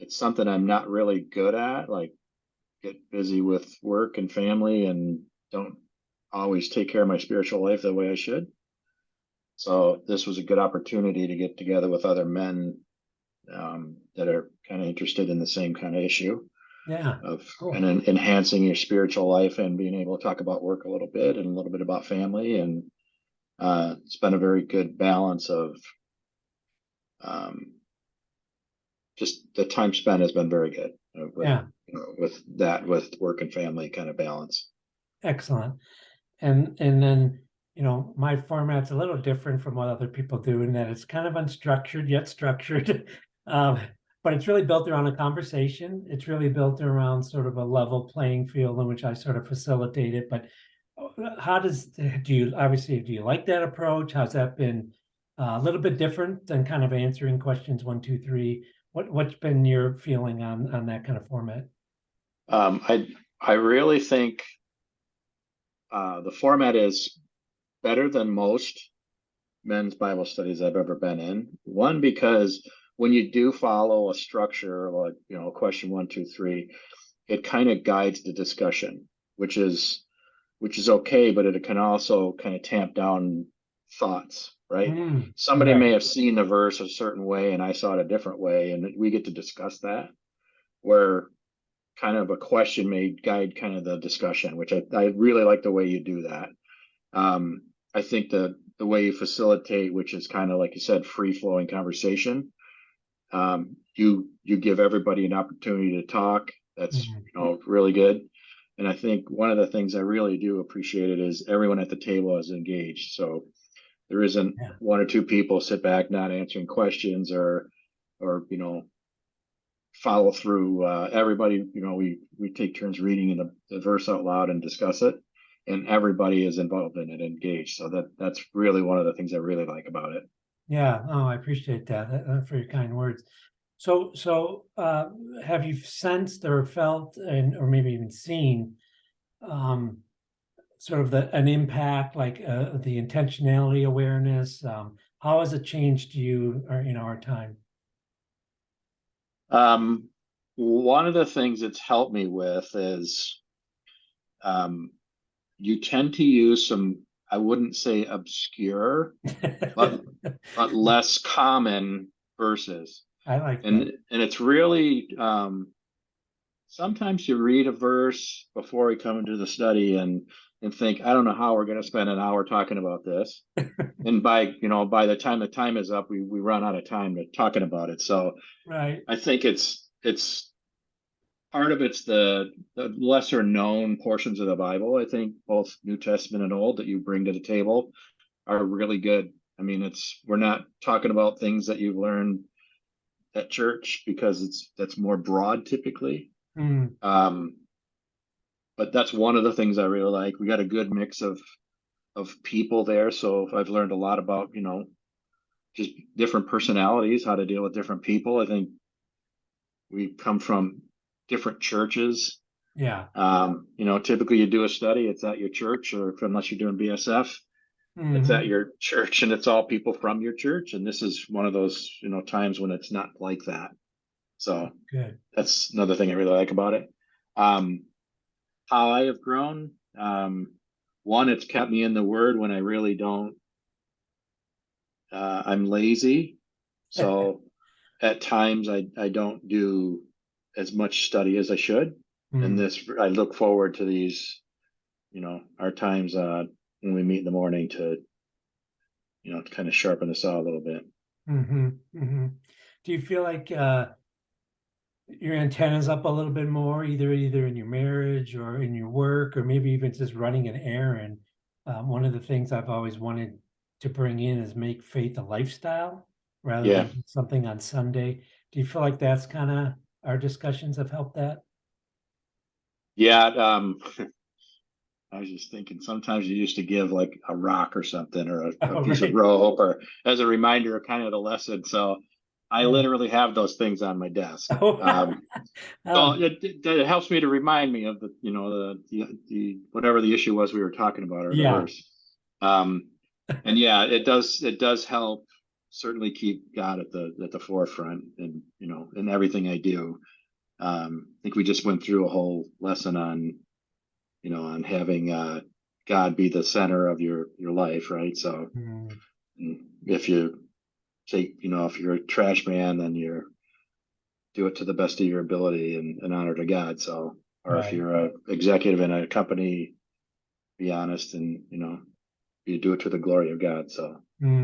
it's something I'm not really good at, like get busy with work and family and don't always take care of my spiritual life the way I should. So this was a good opportunity to get together with other men that are kind of interested in the same kind of issue Yeah, of cool. and enhancing your spiritual life and being able to talk about work a little bit and a little bit about family. And it's been a very good balance of um, just the time spent has been very good with Yeah, with work and family kind of balance. excellent. And then, my format's a little different from what other people do in that it's kind of unstructured yet structured. Um, but it's really built around a conversation. It's really built around sort of a level playing field in which I sort of facilitate it. But do you like that approach? How's that been a little bit different than kind of answering questions one, two, three? What's been your feeling on that kind of format? I really think the format is better than most men's Bible studies I've ever been in. One, because when you do follow a structure, like, question one, two, three, it kind of guides the discussion, which is okay, but it can also kind of tamp down thoughts, right? Somebody may Right. have seen the verse a certain way and I saw it a different way, and we get to discuss that, where kind of a question may guide kind of the discussion, which I really like the way you do that. Um, I think the way you facilitate, which is kind of like you said, free flowing conversation. You give everybody an opportunity to talk. That's Mhm. really good. And I think one of the things I really do appreciate it is everyone at the table is engaged. So there isn't Yeah. one or two people sit back not answering questions or follow through. Everybody, we take turns reading the verse out loud and discuss it, and everybody is involved in it, engaged. So that's really one of the things I really like about it. Yeah. Oh, I appreciate that for your kind words. So, have you sensed or felt or maybe even seen um, sort of an impact, like the intentionality awareness? How has it changed you or, our time? Um, One of the things it's helped me with is um, you tend to use some, I wouldn't say obscure, but less common verses. I like that. And it's really sometimes you read a verse before we come into the study and think, I don't know how we're going to spend an hour talking about this. And by the time the time is up, we run out of time to talking about it. So Right. I think it's part of it's the lesser known portions of the Bible. I think both New Testament and Old that you bring to the table are really good. I mean, we're not talking about things that you've learned at church because that's more broad typically. Mm, Um, but that's one of the things I really like. We got a good mix of people there, so I've learned a lot about just different personalities, how to deal with different people. I think we come from different churches. yeah. Typically you do a study, it's at your church, or unless you're doing BSF, it's at Hmm. your church, and it's all people from your church. And this is one of those times when it's not like that. So Good. that's another thing I really like about it. Um, how I have grown. One, it's kept me in the word when I really don't. I'm lazy, so at times I don't do as much study as I should. And Mm, I look forward to these, our times when we meet in the morning to kind of sharpen us out a little bit. hmm hmm Do you feel like your antennas up a little bit more, either in your marriage or in your work, or maybe even just running an errand? One of the things I've always wanted to bring in is make faith a lifestyle rather Yeah, than something on Sunday. Do you feel like that's kind of our discussions have helped that? yeah. I was just thinking sometimes you used to give like a rock or something or a Oh, piece of right. rope or as a reminder of kind of the lesson. So I Yeah. literally have those things on my desk. Oh, So oh, it helps me to remind me of the whatever the issue was we were talking about or the yeah. verse. Um, and yeah, it does help. certainly keep God at the forefront, and in everything I do. I think we just went through a whole lesson on on having God be the center of your life, right? So Mm, if you take, if you're a trash man, then you're do it to the best of your ability and honor to God. So, or if right. you're a executive in a company, be honest and you do it to the glory of God. So